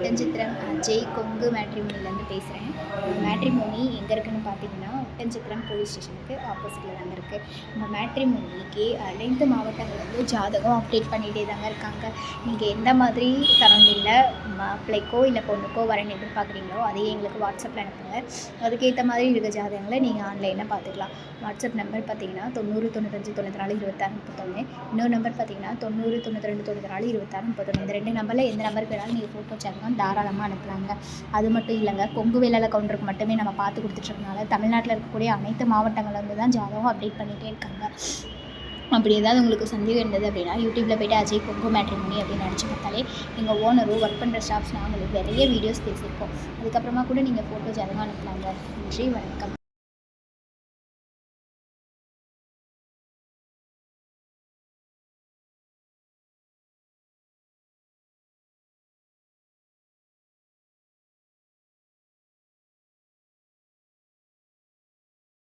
ஒட்டன்சித்திரம் அஜய் கொங்கு மேட்ரிமோனிலேருந்து பேசுகிறேன். மேட்ரிமோனி எங்கே இருக்குதுன்னு பார்த்தீங்கன்னா, ஒட்டன்சித்திரம் போலீஸ் ஸ்டேஷனுக்கு ஆப்போசிட்டில் தாங்க இருக்குது. நம்ம மேட்ரிமோனிக்கு அனைத்து மாவட்டங்கள்லேருந்து ஜாதகம் அப்டேட் பண்ணிகிட்டே தாங்க இருக்காங்க. நீங்கள் எந்த மாதிரி சரௌண்டிங்கில் மாப்பிள்ளைக்கோ இல்லை பொண்ணுக்கோ வரேன்னு எதிர்பார்க்குறீங்களோ அதையே எங்களுக்கு வாட்ஸ்அப்பில் அனுப்புங்க. அதுக்கேற்ற மாதிரி இருக்க ஜாதகங்களை நீங்கள் ஆன்லைனில் பார்த்துக்கலாம். வாட்ஸ்அப் நம்பர் பார்த்தீங்கன்னா 90 95 94 26 31. இன்னொரு நம்பர் பார்த்தீங்கன்னா 90 92 94 26 31. இந்த 2 நம்பரில் எந்த நம்பருக்கு வேணாலும் நீங்கள் ஃபோட்டோ ஜாதகம் தாராளமாக அனுப்பலாங்க. அது மட்டும் இல்லைங்க, கொங்கு வேளாள கவுண்டருக்கு மட்டுமே நம்ம பார்த்து கொடுத்துட்ருக்கனால தமிழ்நாட்டில் இருக்கக்கூடிய அனைத்து மாவட்டங்கள்லேருந்து தான் ஜாதகம் அப்டேட் பண்ணிகிட்டே இருக்காங்க. அப்படி ஏதாவது உங்களுக்கு சந்தேகம் இருந்தது அப்படின்னா யூடியூப்பில் போய்ட்டு அஜய் கொங்கு மேட்ரிமோனி அப்படின்னு நினச்சி பார்த்தாலே எங்கள் ஓனரும் ஒர்க் பண்ணுற ஸ்டாஃப்ஸ் நாங்களும் நிறைய வீடியோஸ் பேசியிருக்கோம். அதுக்கப்புறமா கூட நீங்கள் ஃபோட்டோ ஜாதகம் அனுப்பலாங்க. நன்றி, வணக்கம்.